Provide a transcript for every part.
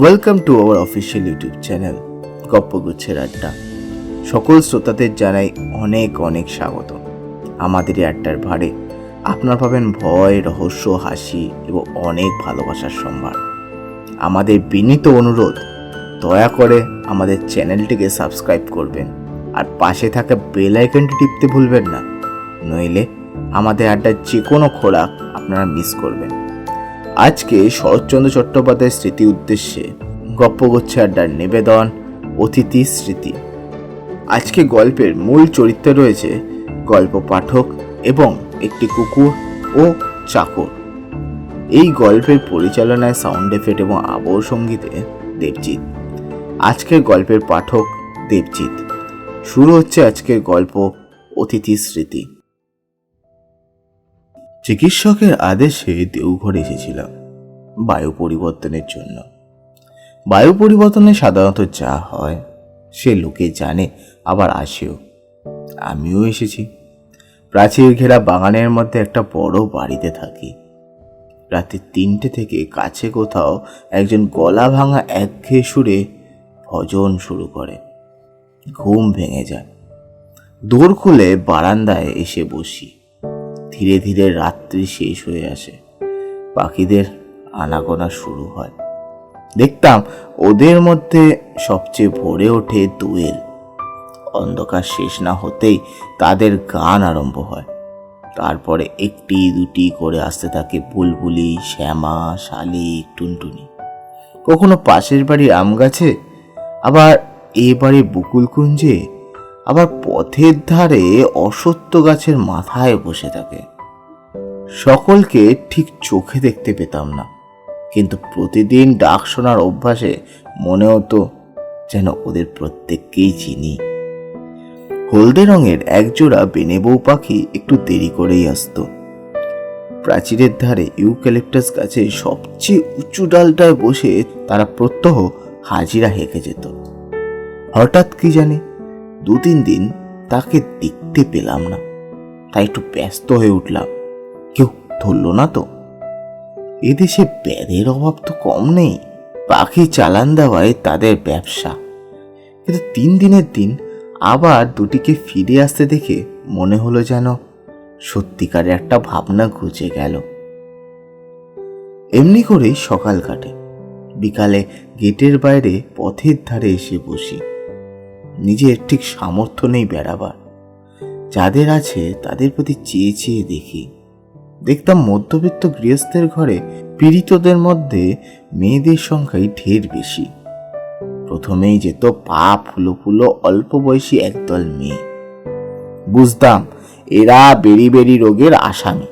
Welcome to our official YouTube channel গপ্পগুচ্ছের আড্ডা। সকল শ্রোতাদের জানাই অনেক অনেক স্বাগত। আমাদের এই আড্ডার ভারে আপনারা পাবেন ভয়, রহস্য, হাসি এবং অনেক ভালোবাসার সম্ভার। আমাদের বিনীত অনুরোধ, দয়া করে আমাদের চ্যানেলটিকে সাবস্ক্রাইব করবেন আর পাশে থাকা বেল আইকনটি টিপতে ভুলবেন না, নইলে আমাদের আড্ডার যে কোনো খোরাক আপনারা মিস করবেন। আজকে শরৎচন্দ্র চট্টোপাধ্যায়ের স্মৃতি উদ্দেশ্যে গপ্পগুচ্ছ আড্ডার নিবেদন অতিথি স্মৃতি। আজকে গল্পের মূল চরিত্রে রয়েছে গল্প পাঠক এবং একটি কুকুর ও চাকর। এই গল্পের পরিচালনায় সাউন্ড এফেক্ট এবং আবহ সঙ্গীতে দেবজিৎ। আজকের গল্পের পাঠক দেবজিৎ। শুরু হচ্ছে আজকের গল্প অতিথি স্মৃতি। চিকিৎসকের আদেশে দেওঘরে এসেছিলাম বায়ু পরিবর্তনের জন্য। বায়ু পরিবর্তনে সাধারণত যা হয় সে লোকে জানে, আবার আসেও। আমিও এসেছি। প্রাচীর ঘেরা বাগানের মধ্যে একটা বড় বাড়িতে থাকি। রাতে 3টে থেকে কাছে কোথাও একজন গলা ভাঙা একঘেয়ে সুরে ভজন শুরু করে। ঘুম ভেঙে যায়। দোর খুলে বারান্দায় এসে বসি। ধীরে ধীরে রাত্রি শেষ হয়ে আসে। পাখিদের আনাগোনা শুরু হয়। দেখতাম ওদের মধ্যে সবচেয়ে ভরে ওঠে দোয়েল। অন্ধকার শেষ না হতেই তাদের গান আরম্ভ হয়। তারপরে একটি দুটি করে আসতে থাকে বুলবুলি, শ্যামা, শালিক, টুনটুনি। কখনো পাশের বাড়ির আম গাছে, আবার এ বাড়ির বকুল কুঞ্জে, আবার পথের ধারে অশ্বত্থ গাছের মাথায় বসে থাকে। সকলকে ঠিক চোখে দেখতে পেতাম না, কিন্তু প্রতিদিন ডাক শোনার অভ্যাসে মনে হতো যেন ওদের প্রত্যেককেই চিনি। হলদে রঙের একজোড়া বেনেবউ পাখি একটু দেরি করেই আসতো। প্রাচীরের ধারে ইউক্যালিপটাস গাছে সবচেয়ে উঁচু ডালটায় বসে তারা প্রত্যহ হাজিরা হেঁকে যেত। হঠাৎ কি জানি 2-3 দিন তাকে দেখতে পেলাম না, তাই একটু ব্যস্ত হয়ে উঠলাম। কেউ ধরল না তো? এদেশে ব্যাধের অভাব তো কম নেই। পাখি চালান দেওয়ায় তাদের ব্যবসা। কিন্তু 3 দিনের দিন আবার দুটিকে ফিরে আসতে দেখে মনে হলো যেন সত্যিকারে একটা ভাবনা ঘুচে গেল। এমনি করেই সকাল কাটে। বিকালে গেটের বাইরে পথের ধারে এসে বসি। নিজের ঠিক সামর্থ্য নেই বেড়াবার। যাদের আছে তাদের প্রতি চেয়ে চেয়ে দেখি। দেখতাম মধ্যবিত্ত গৃহস্থের ঘরে পীড়িতদের মধ্যে মেয়েদের সংখ্যাই ঢের বেশি। প্রথমেই যেত পা ফুলো ফুলো অল্প বয়সী একদল মেয়ে। বুঝতাম এরা বেরি বেরি রোগের আসামি।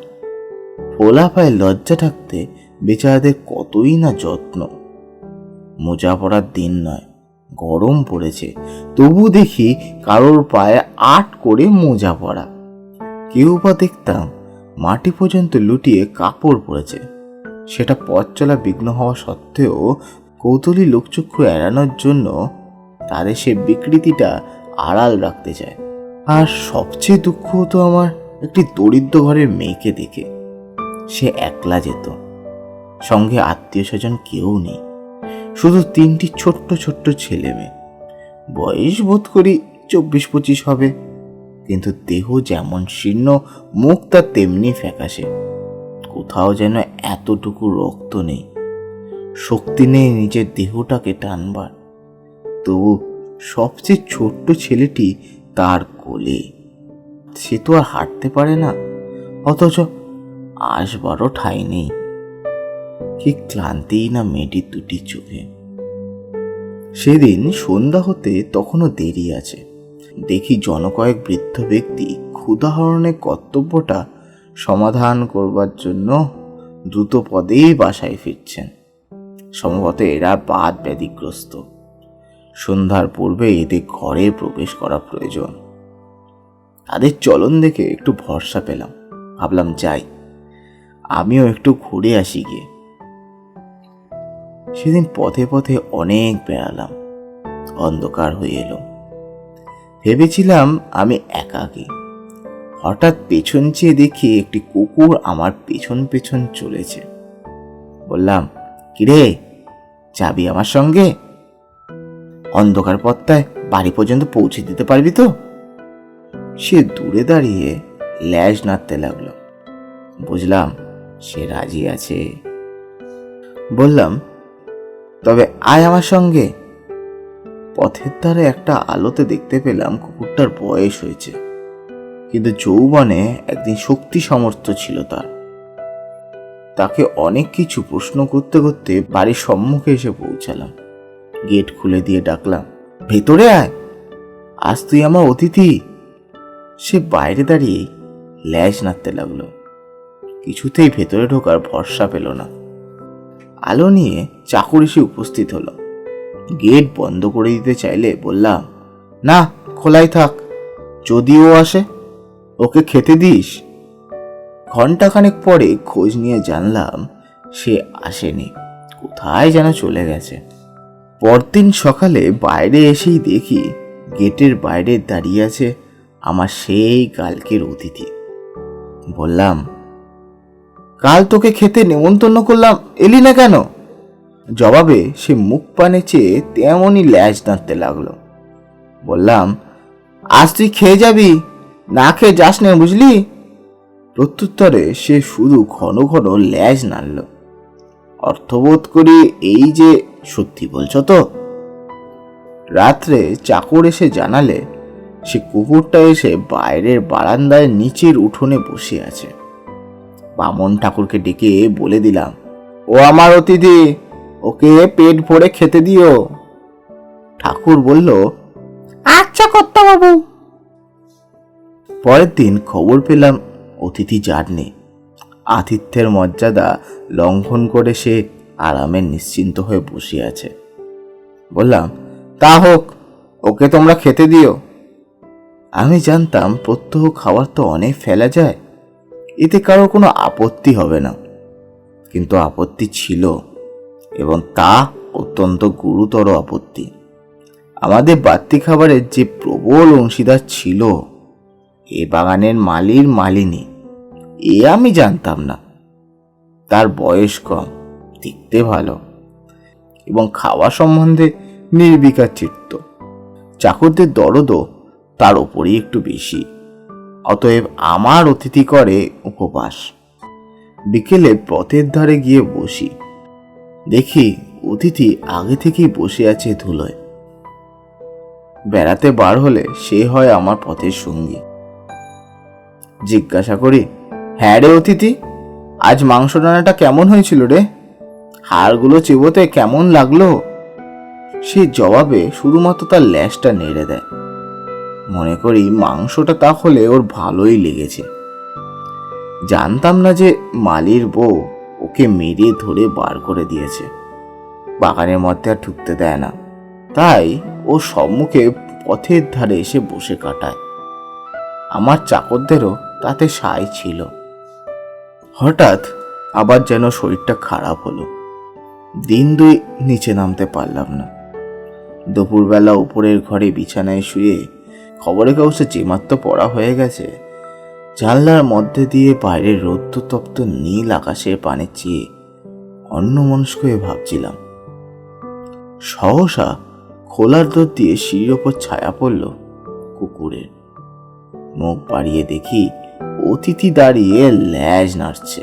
ফোলা পায়ে লজ্জা থাকতে বেচারাদের কতই না যত্ন। মোজা পরার দিন নয়, গরম পড়েছে, তবু দেখি কারোর পায়ে 8 করে মোজা পরা। কেউ বা দেখতাম মাটি পর্যন্ত লুটিয়ে কাপড় পরেছে। সেটা পথ চলা বিঘ্ন হওয়া সত্ত্বেও কৌতূহলী লোকচক্ষু এড়ানোর জন্য তাদের সে বিকৃতিটা আড়াল রাখতে চায়। আর সবচেয়ে দুঃখ হতো আমার একটি দরিদ্র ঘরের মেয়েকে দেখে। সে একলা যেত, সঙ্গে আত্মীয় স্বজন কেউ নেই, শুধু 3টি ছোট্ট ছোট্ট ছেলে মেয়ে। বয়স বোধ করি 24-25 হবে, কিন্তু দেহ যেমন শীর্ণ, মুখ তার তেমনি ফ্যাকাশে। কোথাও যেন এতটুকু রক্ত নেই, শক্তি নেই নিজের দেহটাকে টানবার। তবু সবচেয়ে ছোট্ট ছেলেটি তার কোলে। সে তো আর হাঁটতে পারে না, অথচ আসবারও ঠাঁই নেই। কি ক্লান্তিই না মেয়েটির দুটি চোখে। সেদিন সন্ধ্যা হতে তখনও দেরি আছে। দেখি জনকয়েক বৃদ্ধ ব্যক্তি ক্ষুধাহরণের কর্তব্যটা সমাধান করবার জন্য দ্রুত পদেই বাসায় ফিরছেন। সম্ভবত এরা বাত ব্যাধিগ্রস্ত। সন্ধ্যার পূর্বে এদের ঘরে প্রবেশ করা প্রয়োজন। তাদের চলন দেখে একটু ভরসা পেলাম। ভাবলাম যাই, আমিও একটু ঘুরে আসি গিয়ে। সেদিন পথে পথে অনেক বেড়ালাম। অন্ধকার হয়ে এলো। ভেবেছিলাম আমি একাকী। হঠাৎ পেছন চেয়ে দেখি একটি কুকুর আমার পেছন পেছন চলেছে। বললাম, কিরে যাবি আমার সঙ্গে? অন্ধকার পথটায় বাড়ি পর্যন্ত পৌঁছে দিতে পারবি তো? সে দূরে দাঁড়িয়ে ল্যাজ নাড়তে লাগলো। বুঝলাম সে রাজি আছে। বললাম, তবে আয় আমার সঙ্গে। পথের ধারে একটা আলোতে দেখতে পেলাম কুকুরটার বয়স হয়েছে, কিন্তু যৌবনে একদিন শক্তি সামর্থ্য ছিল তার। তাকে অনেক কিছু প্রশ্ন করতে করতে বাড়ির সম্মুখে এসে পৌঁছালাম। গেট খুলে দিয়ে ডাকলাম, ভেতরে আয়, আজ তুই আমার অতিথি। সে বাইরে দাঁড়িয়ে ল্যাজ নাড়তে লাগলো। কিছুতেই ভেতরে ঢোকার ভরসা পেল না। আলো নিয়ে চাকর এসে উপস্থিত হলো। গেট বন্ধ করে দিতে চাইলে বললাম, না, খোলাই থাক, যদি ও আসে ওকে খেতে দিস। ঘন্টাখানেক পরে খোঁজ নিয়ে জানলাম সে আসেনি, কোথায় যেন চলে গেছে। পরদিন সকালে বাইরে এসেই দেখি গেটের বাইরে দাঁড়িয়ে আছে আমার সেই কালকের অতিথি। বললাম, কাল তোকে খেতে নেমন্তন্ন করলাম, এলি না কেন? জবাবে সে মুখ পানে চেয়ে তেমনই ল্যাজ নাড়তে লাগলো। বললাম, আজ তুই খেয়ে যাবি, না খেয়ে যাস না, বুঝলি? প্রত্যুত্তরে সে শুধু ঘন ঘন ল্যাজ নাড়ল। অর্থবোধ করি এই যে সত্যি বলছো তো। রাত্রে চাকর এসে জানালে সে কুকুরটা এসে বাইরের বারান্দায় নিচের উঠোনে বসে আছে। বামন ঠাকুরকে ডেকে বলে দিলাম, ও আমার অতিথি, ওকে পেট ভরে খেতে দিও। ঠাকুর বলল, আচ্ছা কর্তাবাবু। পরের দিন খবর পেলাম অতিথি যাননি। আতিথ্যের মর্যাদা লঙ্ঘন করে সে আরামে নিশ্চিন্ত হয়ে বসে আছে। বললাম, তা হোক, ওকে তোমরা খেতে দিও। আমি জানতাম প্রত্যহ খাবার তো অনেক ফেলা যায়, এতে কারোর কোনো আপত্তি হবে না। কিন্তু আপত্তি ছিল, এবং তা অত্যন্ত গুরুতর আপত্তি। আমাদের বাড়তি খাবারের যে প্রবল অংশীদার ছিল এ বাগানের মালির মালিনী, এ আমি জানতাম না। তার বয়স কম, দেখতে ভালো, এবং খাওয়া সম্বন্ধে নির্বিকার চিত্ত। চাকরদের দরদও তার ওপরই একটু বেশি। অতএব আমার অতিথি করে উপবাস। বিকেলে পথের ধারে গিয়ে বসি, দেখি অতিথি আগে থেকেই বসে আছে ধুলোয়। বেড়াতে বার হলে সে হয় আমার পথের সঙ্গী। জিজ্ঞাসা করি, হ্যাঁ রে অতিথি, আজ মাংস রান্নাটা কেমন হয়েছিল রে? হাড়গুলো চেবোতে কেমন লাগলো? সে জবাবে শুধুমাত্র তার ল্যাজটা নেড়ে দেয়। মনে করি মাংসটা তাহলে ওর ভালোই লেগেছে। জানতাম না যে মালির বউ ওকে মেরে ধরে বার করে দিয়েছে, বাগানের মধ্যে আর ঢুকতে দেয় না। তাই ও সম্মুখে পথের ধারে এসে বসে কাটায়। আমার চাকরদেরও তাতে সায় ছিল। হঠাৎ আবার যেন শরীরটা খারাপ হলো। দিন দুই নিচে নামতে পারলাম না। দুপুরবেলা উপরের ঘরে বিছানায় শুয়ে খবরের কাগজে যে মাত্র পড়া হয়ে গেছে, জানলার মধ্যে দিয়ে বাইরের রৌদ্রতপ্ত নীল আকাশের পানে চেয়ে অন্যমনস্ক হয়ে ভাবছিলাম। সহসা খোলার দর দিয়ে সিঁড়ির ওপর ছায়া পড়ল কুকুরের। মুখ বাড়িয়ে দেখি অতিথি দাঁড়িয়ে ল্যাজ নাড়ছে।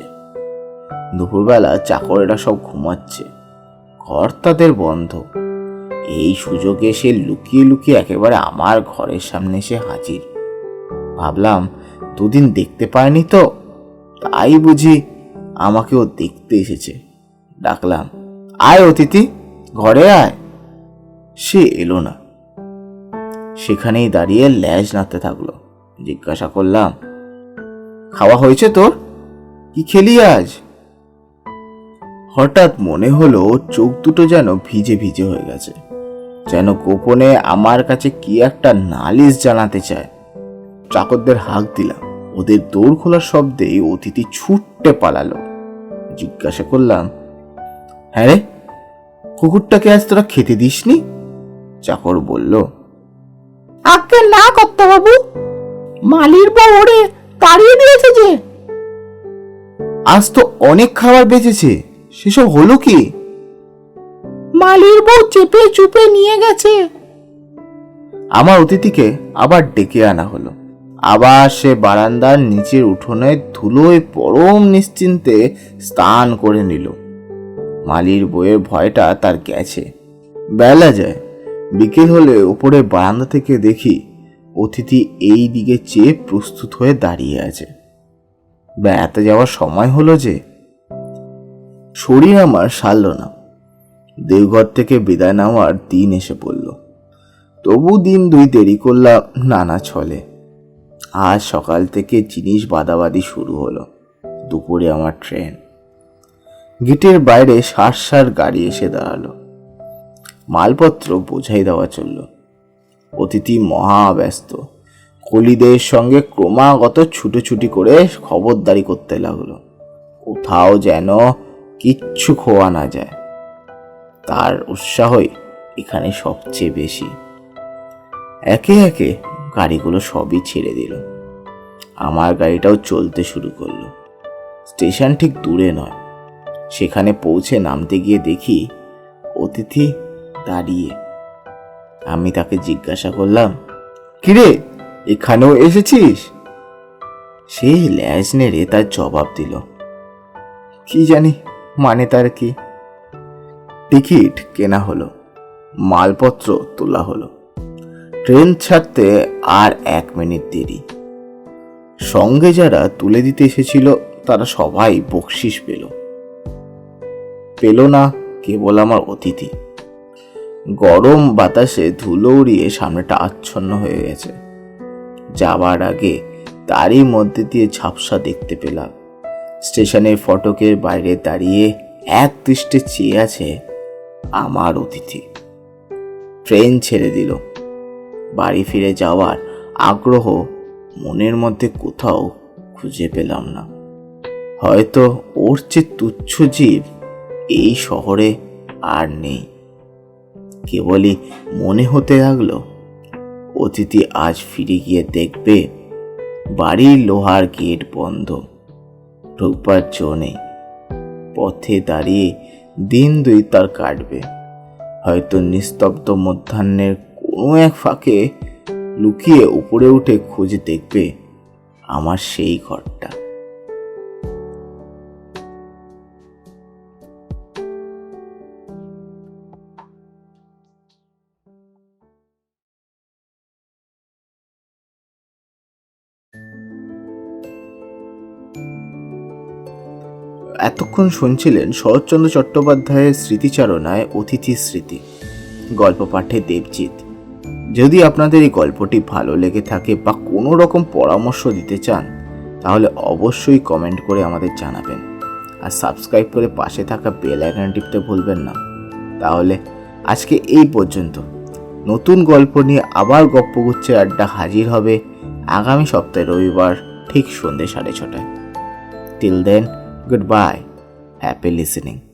দুপুরবেলা চাকরেরা সব ঘুমাচ্ছে, ঘর তাদের বন্ধ। এই সুযোগে সে লুকিয়ে লুকিয়ে একেবারে আমার ঘরের সামনে এসে হাজির। ভাবলাম দুদিন দেখতে পায়নি তো, তাই বুঝি আমাকেও দেখতে এসেছে। ডাকলাম, আয় অতিথি, ঘরে আয়। সে এলো না, সেখানেই দাঁড়িয়ে ল্যাজ নাড়তে থাকলো। জিজ্ঞাসা করলাম, খাওয়া হয়েছে তোর? কি খেলি আজ? হঠাৎ মনে হলো চোখ দুটো যেন ভিজে ভিজে হয়ে গেছে, যেন গোপনে আমার কাছে কি একটা নালিশ জানাতে চায়। চাকরদের হাঁক দিলাম। ওদের দৌড় খোলার শব্দেই অতিথি ছুটতে পালালো। জিজ্ঞাসা করলাম, হ্যাঁ রে, কুকুরটাকে আজ তোরা খেতে দিসনি? চাকর বলল, আজ্ঞে না কর্তাবাবু, মালির বউ ওরে তাড়িয়ে দিয়েছে যে। আজ তো অনেক খাবার বেঁচেছে, সেসব হলো কি? মালির বউ চেপে চুপে নিয়ে গেছে। আমার অতিথিকে আবার ডেকে আনা হলো। আবার সে বারান্দার নিচের উঠোনে ধুলোয় পরম নিশ্চিন্তে স্নান করে নিল। মালির বউয়ের ভয়টা তার গেছে। বেলা যায়, বিকেল হলে উপরে বারান্দা থেকে দেখি অতিথি এই দিকে চেয়ে প্রস্তুত হয়ে দাঁড়িয়ে আছে। বেড়াতে যাওয়ার সময় হলো যে। শরীর আমার সারল না। দেওঘর থেকে বিদায় নেওয়ার দিন এসে পড়ল। তবু দিন দুই দেরি করলাম নানা ছলে। আজ সকাল থেকে জিনিস বাদাবাদি শুরু হলো। দুপুরে আমার ট্রেন। গেটের বাইরে সার সার গাড়ি এসে দাঁড়ালো। মালপত্র বোঝাই দেওয়া চলল। অতিথি মহা ব্যস্ত। কলিদের সঙ্গে ক্রমাগত ছুটোছুটি করে খবরদারি করতে লাগলো, কোথাও যেন কিচ্ছু খোয়া না যায়। তার উৎসাহই এখানে সবচেয়ে বেশি। একে একে গাড়িগুলো সবই ছেড়ে দিল। আমার গাড়িটাও চলতে শুরু করলো। স্টেশন ঠিক দূরে নয়। সেখানে পৌঁছে নামতে গিয়ে দেখি অতিথি দাঁড়িয়ে। আমি তাকে জিজ্ঞাসা করলাম, কিরে, এখানেও এসেছিস? সে ল্যাজ নেড়ে তার জবাব দিল, কি জানি মানে তার কি। টিকিট কেনা হলো, মালপত্র তোলা হলো। ট্রেন ছাড়তে আর 1 মিনিট দেরি। সঙ্গে যারা তুলে দিতে এসেছিল তারা সবাই বকশিস পেল না কেবল আমার অতিথি। গরম বাতাসে ধুলো উড়িয়ে সামনেটা আচ্ছন্ন হয়ে গেছে। যাবার আগে তারই মধ্যে দিয়ে ঝাপসা দেখতে পেলাম। স্টেশনের ফটকের বাইরে দাঁড়িয়ে এক দৃষ্টে চেয়ে আছে আমার অতিথি। ট্রেন ছেড়ে দিল। বাড়ি ফিরে যাওয়ার আগ্রহ মনের মধ্যে কোথাও খুঁজে পেলাম না। হয়তো ওর চেয়ে তুচ্ছ জীব এই শহরে আর নেই। কেবলই মনে হতে লাগলো অতিথি আজ ফিরে গিয়ে দেখবে বাড়ির লোহার গেট বন্ধ, ঢুকবার জো নেই। পথে দাঁড়িয়ে দিন দুই তার কাটবে। হয়তো নিস্তব্ধ মধ্যাহ্নের কোনো এক ফাঁকে লুকিয়ে উপরে উঠে খুঁজে দেখবে আমার সেই ঘরটা। এতক্ষণ শুনছিলেন শরৎচন্দ্র চট্টোপাধ্যায়ের স্মৃতিচারণায় অতিথির স্মৃতি, গল্প পাঠে দেবজিৎ। যদি আপনাদের এই গল্পটি ভালো লেগে থাকে বা কোনো রকম পরামর্শ দিতে চান তাহলে অবশ্যই কমেন্ট করে আমাদের জানাবেন। আর সাবস্ক্রাইব করে পাশে থাকা বেল আইকন টিপতে ভুলবেন না। তাহলে আজকে এই পর্যন্ত। নতুন গল্প নিয়ে আবার গপ্পগুচ্ছের আড্ডা হাজির হবে আগামী সপ্তাহে রবিবার ঠিক সন্ধ্যে 6:30টায়। Till then, goodbye. Happy listening.